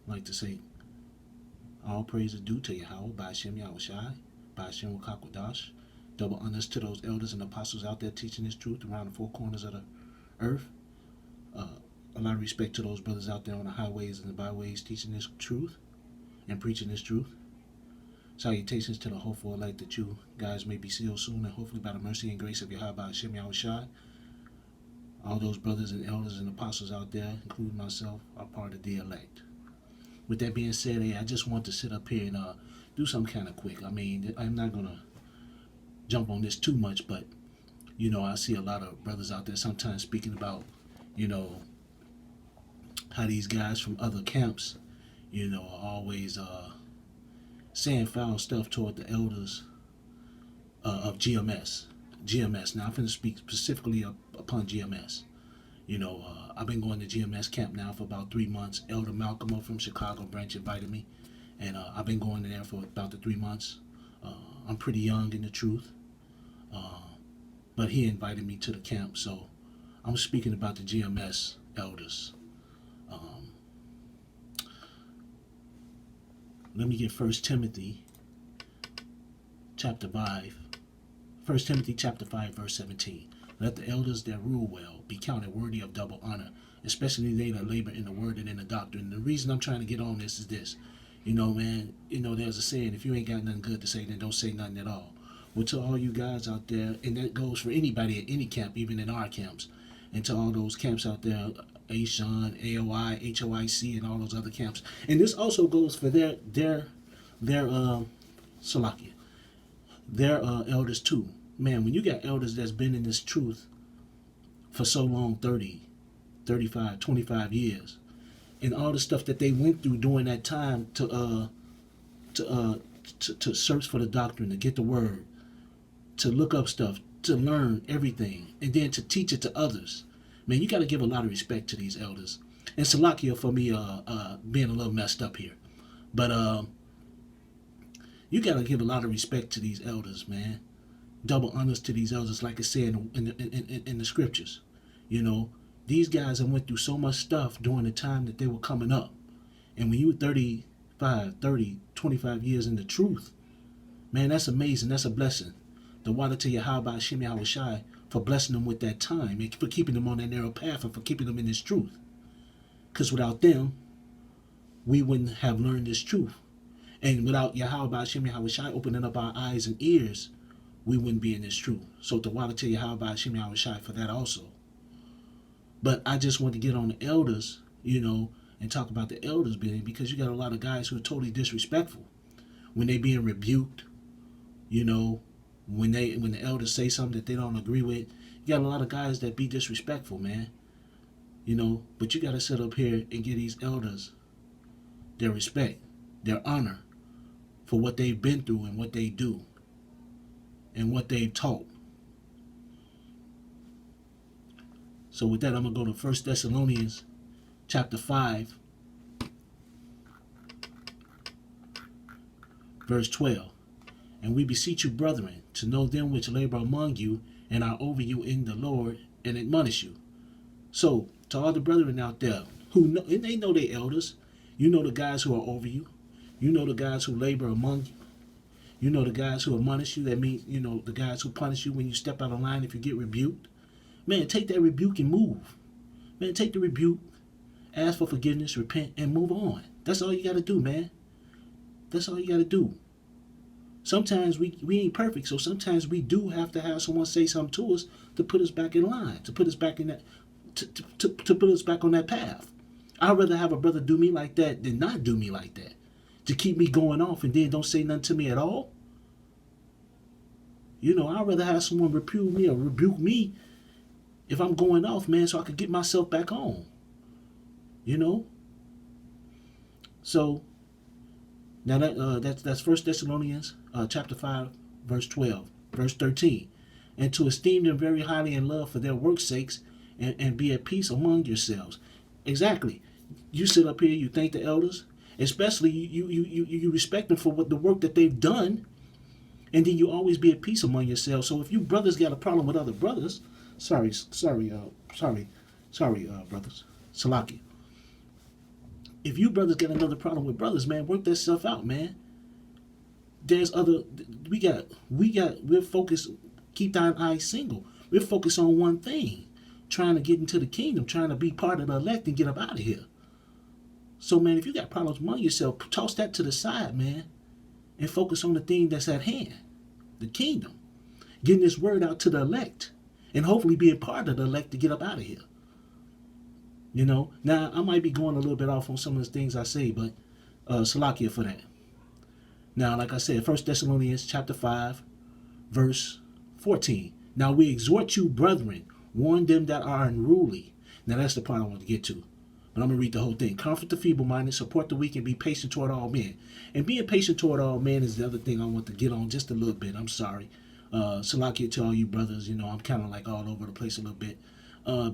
I'd like to say all praise is due to Yahweh, Ba'ashem Yahushai, Ba'ashem Wakakwadash. Double honors to those elders and apostles out there teaching this truth around the four corners of the earth. Uh, a lot of respect to those brothers out there on the highways and the byways teaching this truth and preaching this truth. Salutations to the hopeful elect that you guys may be sealed soon, and hopefully by the mercy and grace of Yahweh Hashem Yahushai. All those brothers and elders and apostles out there, including myself, are part of the elect. With that being said, hey, I just want to sit up here and do something kind of quick. I mean, I'm not going to jump on this too much, but, you know, I see a lot of brothers out there sometimes speaking about, you know, how these guys from other camps, you know, are always saying foul stuff toward the elders of GMS. GMS. Now, I'm going to speak specifically upon GMS. You know, I've been going to GMS camp now for about 3 months. Elder Malcolm from Chicago branch invited me, and I've been going there for about the 3 months. I'm pretty young in the truth, but he invited me to the camp, so I'm speaking about the GMS elders. Let me get 1 Timothy chapter 5. 1 Timothy chapter 5, verse 17. Let the elders that rule well be counted worthy of double honor, especially they that labor in the word and in the doctrine. The reason I'm trying to get on this is this. You know, man, you know, there's a saying, if you ain't got nothing good to say, then don't say nothing at all. Well, to all you guys out there, and that goes for anybody at any camp, even in our camps, and to all those camps out there, ASHON, AOI, HOIC, and all those other camps. And this also goes for their Salakia, their elders too. Man, when you got elders that's been in this truth for so long, 30, 35, 25 years, and all the stuff that they went through during that time to search for the doctrine, to get the word, to look up stuff, to learn everything, and then to teach it to others. Man, you got to give a lot of respect to these elders. And Salakia for me being a little messed up here. But you got to give a lot of respect to these elders, man. Double honors to these elders, like I said in the scriptures. You know, these guys have went through so much stuff during the time that they were coming up. And when you were 35, 30, 25 years in the truth, man, that's amazing. That's a blessing. The water to Yahweh Hashem Yahushai for blessing them with that time and for keeping them on that narrow path and for keeping them in this truth. Because without them, we wouldn't have learned this truth. And without Yahweh Hashem Yahushai opening up our eyes and ears, we wouldn't be in this truth. So the water to Yahweh Hashem Yahushai for that also. But I just want to get on the elders, you know, and talk about the elders being, because you got a lot of guys who are totally disrespectful when they being rebuked, you know, when the elders say something that they don't agree with. You got a lot of guys that be disrespectful, man. You know, but you got to sit up here and give these elders their respect, their honor for what they've been through and what they do and what they've taught. So with that, I'm going to go to 1 Thessalonians chapter 5, verse 12. And we beseech you, brethren, to know them which labor among you and are over you in the Lord, and admonish you. So, to all the brethren out there who know, and they know their elders, you know the guys who are over you, you know the guys who labor among you, you know the guys who admonish you, that means, you know, the guys who punish you when you step out of line if you get rebuked. Man, take that rebuke and move. Man, take the rebuke, ask for forgiveness, repent, and move on. That's all you got to do, man. That's all you got to do. Sometimes we ain't perfect, so sometimes we do have to have someone say something to us to put us back in line, to put us back in that, to put us back on that path. I'd rather have a brother do me like that than not do me like that, to keep me going off and then don't say nothing to me at all. You know, I'd rather have someone rebuke me or rebuke me if I'm going off, man, so I could get myself back on. You know? So, now that's 1 Thessalonians chapter 5, verse 12, verse 13. And to esteem them very highly in love for their work's sakes, and be at peace among yourselves. Exactly. You sit up here, you thank the elders, especially you respect them for what the work that they've done, and then you always be at peace among yourselves. So if you brothers got a problem with other brothers, brothers, Salaki. if you brothers got another problem with brothers, man, work that stuff out, man. There's other, we're focused, keep thine eyes single. We're focused on one thing, trying to get into the kingdom, trying to be part of the elect and get up out of here. So, man, if you got problems among yourself, toss that to the side, man, and focus on the thing that's at hand, the kingdom. Getting this word out to the elect, and hopefully be a part of the elect to get up out of here. You know, now I might be going a little bit off on some of the things I say, but Salakia for that. Now, like I said, 1 Thessalonians chapter 5, verse 14. Now we exhort you, brethren, warn them that are unruly. Now that's the part I want to get to. But I'm going to read the whole thing. Comfort the feeble-minded, support the weak, and be patient toward all men. And being patient toward all men is the other thing I want to get on just a little bit. I'm sorry. Salakia to all you brothers. You know, I'm kind of like all over the place a little bit.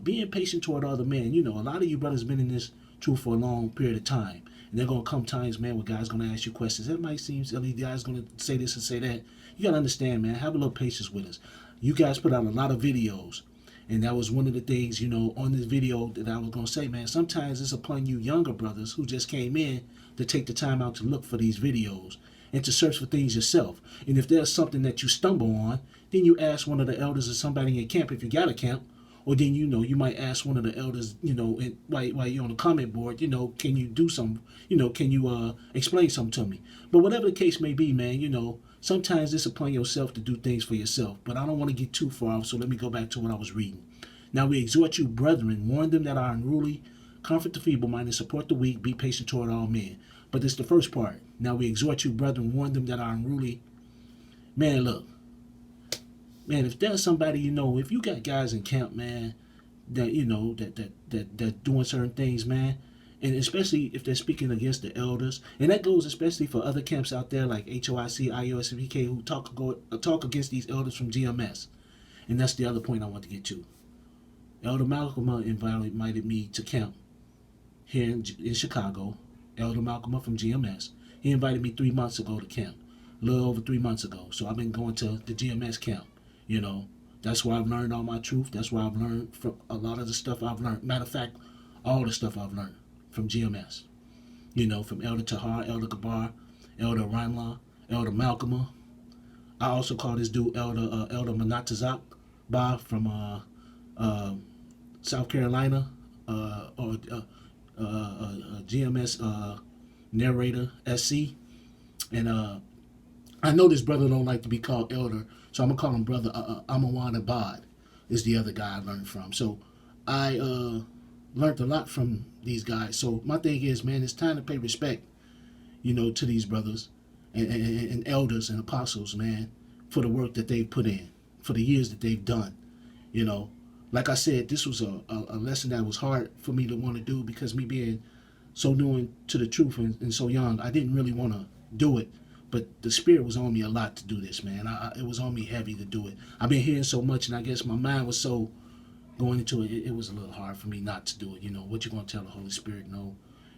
Being patient toward other men. You know, a lot of you brothers been in this truth for a long period of time. And there going to come times, man, where guys going to ask you questions. That might seem silly. Guys going to say this and say that. You got to understand, man. Have a little patience with us. You guys put out a lot of videos. And that was one of the things, you know, on this video that I was going to say, man, sometimes it's upon you younger brothers who just came in to take the time out to look for these videos and to search for things yourself. And if there's something that you stumble on, then you ask one of the elders or somebody in your camp if you got a camp. Or then, you know, you might ask one of the elders, you know, while you're on the comment board, you know, can you do some, you know, can you explain something to me? But whatever the case may be, man, you know, sometimes it's upon yourself to do things for yourself. But I don't want to get too far, so let me go back to what I was reading. Now we exhort you, brethren, warn them that are unruly, comfort the feeble-minded, support the weak, be patient toward all men. But this is the first part. Now we exhort you, brethren, warn them that are unruly. Man, look. Man, if there's somebody, you know, if you got guys in camp, man, that, you know, that doing certain things, man, and especially if they're speaking against the elders, and that goes especially for other camps out there like HOIC, IOSVK, who talk against these elders from GMS. And that's the other point I want to get to. Elder Malcolm invited me to camp here in Chicago. Elder Malcolm from GMS. He invited me 3 months ago to camp, a little over 3 months ago. So I've been going to the GMS camp. You know, that's where I've learned all my truth. That's where I've learned from a lot of the stuff I've learned. Matter of fact, all the stuff I've learned from GMS. You know, from Elder Tahar, Elder Gabar, Elder Ranla, Elder Malcolm. I also call this dude Elder Manatazak Ba from South Carolina, or GMS narrator SC. And I know this brother don't like to be called elder, so I'm going to call him Brother Amawan Abad is the other guy I learned from. So I learned a lot from these guys. So my thing is, man, it's time to pay respect, you know, to these brothers and elders and apostles, man, for the work that they've put in, for the years that they've done. You know, like I said, this was a lesson that was hard for me to want to do because me being so new to the truth and so young, I didn't really want to do it. But the spirit was on me a lot to do this, man. It was on me heavy to do it. I've been hearing so much, and I guess my mind was so going into it, it was a little hard for me not to do it. You know, what you going to tell the Holy Spirit? No.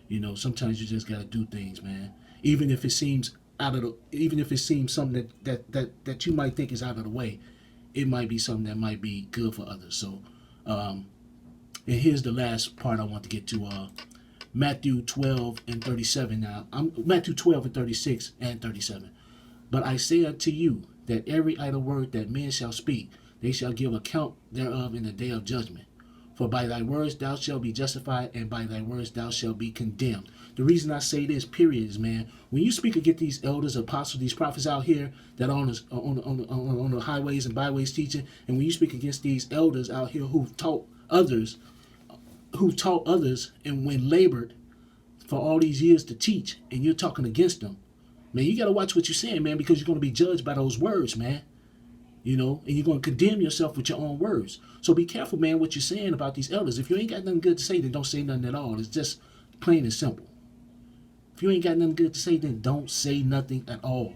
You know, sometimes you just got to do things, man. Even if it seems something that you might think is out of the way, it might be something that might be good for others. So, and here's the last part I want to get to. Matthew 12 and 37 now. Matthew 12 and 36 and 37. But I say unto you that every idle word that men shall speak, they shall give account thereof in the day of judgment. For by thy words thou shalt be justified, and by thy words thou shalt be condemned. The reason I say this, period, is, man, when you speak against these elders, apostles, these prophets out here that are on the highways and byways teaching, and when you speak against these elders out here who taught others, and when labored for all these years to teach, and you're talking against them, man, you got to watch what you're saying, man, because you're going to be judged by those words, man. You know, and you're going to condemn yourself with your own words. So be careful, man, what you're saying about these elders. If you ain't got nothing good to say, then don't say nothing at all. It's just plain and simple. If you ain't got nothing good to say, then don't say nothing at all.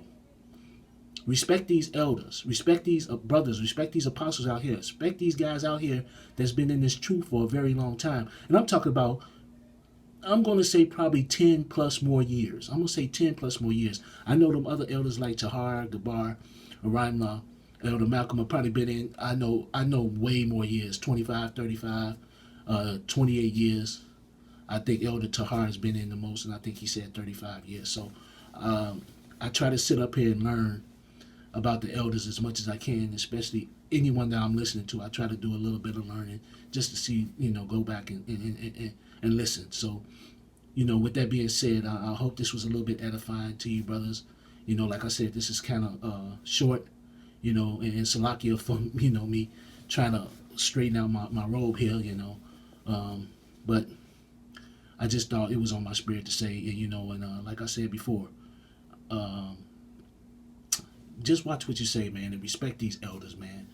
Respect these elders. Respect these brothers. Respect these apostles out here. Respect these guys out here that's been in this truth for a very long time. And I'm talking about, I'm going to say probably 10 plus more years. I'm going to say 10 plus more years. I know them other elders like Tahar, Gabar, Arimla, Elder Malcolm have probably been in, I know way more years, 25, 35, 28 years. I think Elder Tahar has been in the most, and I think he said 35 years. So I try to sit up here and learn about the elders as much as I can, especially anyone that I'm listening to. I try to do a little bit of learning just to see, go back and listen. So, with that being said, I hope this was a little bit edifying to you, brothers. Like I said, this is kind of short, and Salakia for, me trying to straighten out my robe here, but I just thought it was on my spirit to say, and like I said before, um, just watch what you say, man, and respect these elders, man.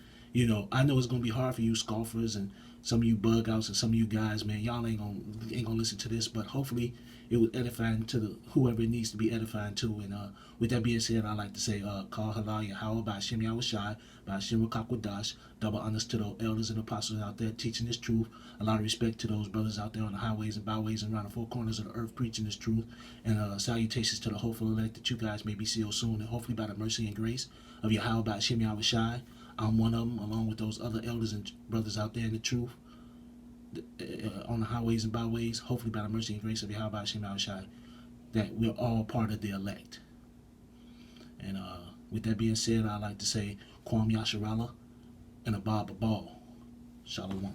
I know it's gonna be hard for you scoffers and some of you bug outs and some of you guys, man. Y'all ain't gonna listen to this, but hopefully it was edifying to the whoever it needs to be edifying to. And with that being said, I like to say, call halal Yahweh by Shem Yahushai, by Shem Kakwadash, double honors to those elders and apostles out there teaching this truth. A lot of respect to those brothers out there on the highways and byways and around the four corners of the earth preaching this truth. And salutations to the hopeful elect that you guys may be sealed soon, and hopefully by the mercy and grace of Yahweh by Shem Yahushai. I'm one of them, along with those other elders and brothers out there in the truth, on the highways and byways, hopefully by the mercy and grace of Yahweh Hashem Yahushai, that we're all part of the elect. And with that being said, I'd like to say, Kwam Yasharallah and Abba Babal. Shalom.